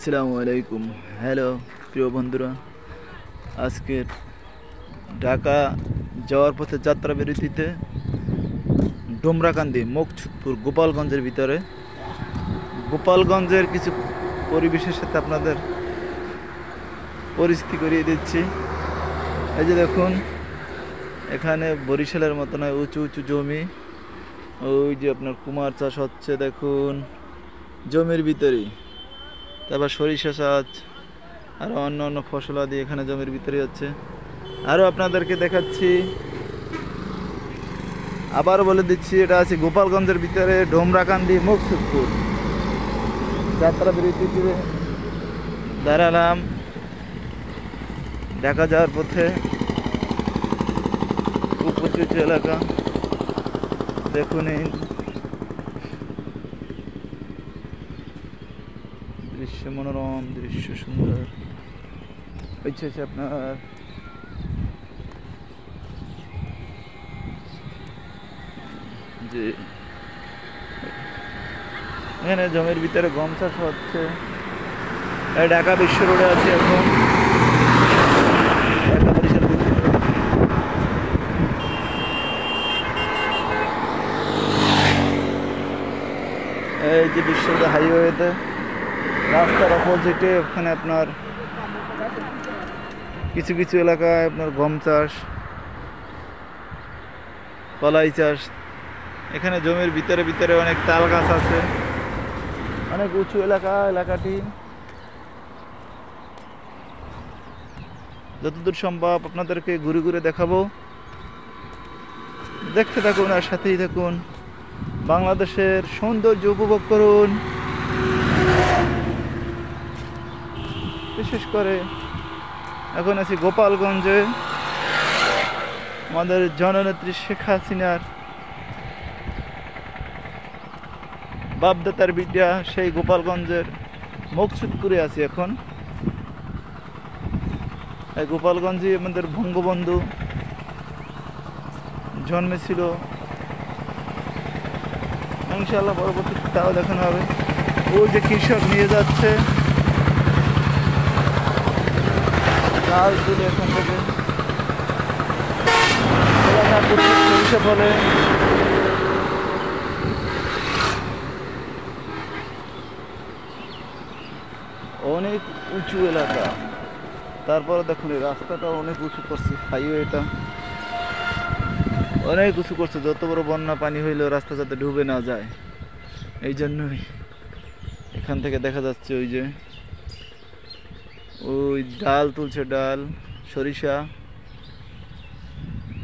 আসসালামু আলাইকুম। হ্যালো প্রিয় বন্ধুরা, আজকের ঢাকা যাওয়ার পথে যাত্রা বিরতিতে ডোমরাকান্দি মকসুদপুর গোপালগঞ্জের ভিতরে গোপালগঞ্জের কিছু পরিবেশের সাথে আপনাদের পরিচিতি করিয়ে দিচ্ছি। এই যে দেখুন, এখানে বরিশালের মতো নয়, উঁচু উঁচু জমি। ওই যে আপনার কুমার চাষ হচ্ছে দেখুন জমির ভিতরেই। তারপর সরিষা চাষ আর অন্য অন্য ফসলাদি এখানে জমির ভিতরে হচ্ছে। আরও আপনাদেরকে দেখাচ্ছি, আবার বলে দিচ্ছি, এটা আছে গোপালগঞ্জের ভিতরে ডোমরাকান্দি মকসুদপুর। যাত্রা বিরতিতে দাঁড়ালাম ঢাকা যাওয়ার পথে। উপযুক্ত এলাকা দেখুন, এই দৃশ্য মনোরম, দৃশ্য সুন্দর হচ্ছে আপনার। যে এখানে জমির ভিতরে গম চাষ হচ্ছে। ঢাকা বিশ্ব রোডে আছে এখন। এই যে বিশ্ব হাইওয়েতে রাস্তার অপোজিটে ওখানে আপনার কিছু কিছু এলাকায় আপনার গম চাষ, কলাই চাষ। এখানে জমির ভিতরে ভিতরে অনেক তাল গাছ আছে, অনেক উঁচু এলাকাটি। যতদূর সম্ভব আপনাদেরকে ঘুরে ঘুরে দেখাবো, দেখতে থাকুন আর সাথেই থাকুন। বাংলাদেশের সৌন্দর্য উপভোগ করুন। বিশেষ করে এখন আছি গোপালগঞ্জে, আমাদের জননেত্রী শেখ হাসিনার বাপদাতার বিদ্যা সেই গোপালগঞ্জের মকসুদপুরে আছি এখন। এই গোপালগঞ্জে আমাদের বঙ্গবন্ধু জন্মেছিল। ইনশাআল্লাহ পরবর্তীতে তাও দেখানো হবে। ওই যে কৃষক নিয়ে যাচ্ছে লাল তুলে এখান থেকে সরিষা ফলে। অনেক উঁচু এলাকা, তারপরে দেখুন এই রাস্তাটা অনেক উঁচু করছে, হাইওয়েটা অনেক উঁচু করছে। যত বড় বন্যা পানি হইলেও রাস্তা যাতে ডুবে না যায়, এই জন্যই এখান থেকে দেখা যাচ্ছে ওই যে ওই ডাল তুলছে, ডাল সরিষা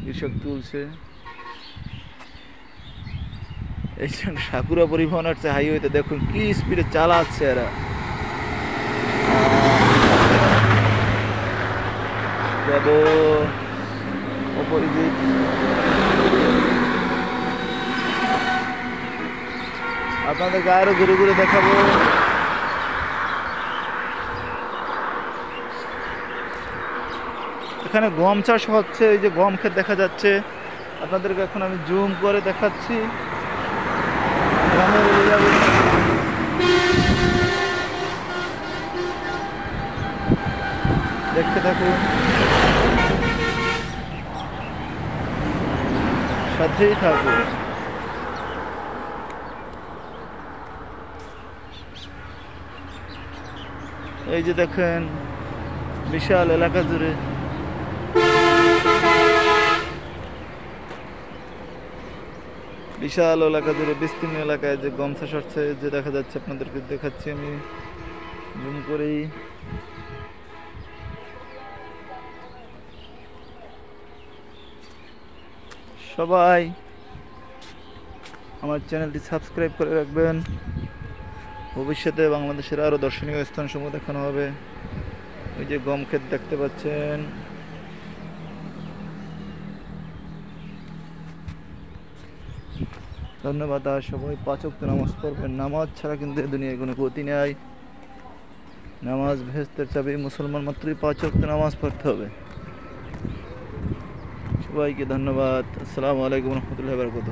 কৃষক তুলছে। এই সাকুরা পরিবহন আসছে হাইওয়েতে, দেখুন কি স্পিডে চালাচ্ছে এরা। যাব অপরিচিত, আপনাদেরকে আরো ঘুরে ঘুরে দেখাবো। এখানে গম চাষ হচ্ছে, এই যে গম ক্ষেত দেখা যাচ্ছে আপনাদেরকে। এখন আমি জুম করে দেখাচ্ছি গ্রামের এরিয়াগুলো। দেখতে থাকুন, সাথেই থাকুন। এই যে দেখেন বিশাল এলাকা জুড়ে বিস্তীর্ণ এলাকায় যে গম চাষ হচ্ছে, যে দেখা যাচ্ছে আপনাদেরকে দেখাচ্ছি আমি জুম করেই। সবাই আমার চ্যানেলটি সাবস্ক্রাইব করে রাখবেন। ভবিষ্যতে বাংলাদেশের আরও দর্শনীয় স্থানসমূহ দেখানো হবে। ওই যে গম ক্ষেত দেখতে পাচ্ছেন। ধন্যবাদ। আর সবাই 5 ওয়াক্ত নামাজ পড়বেন। নামাজ ছাড়া কিন্তু দুনিয়ায় কোনো গতি নেই। নামাজ বেহেশতের চাবি। মুসলমান মাত্রই 5 ওয়াক্ত নামাজ পড়তে হবে। সবাইকে ধন্যবাদ। আসসালামু আলাইকুম রহমতুল্লাহি ওয়া বারাকাতুহু।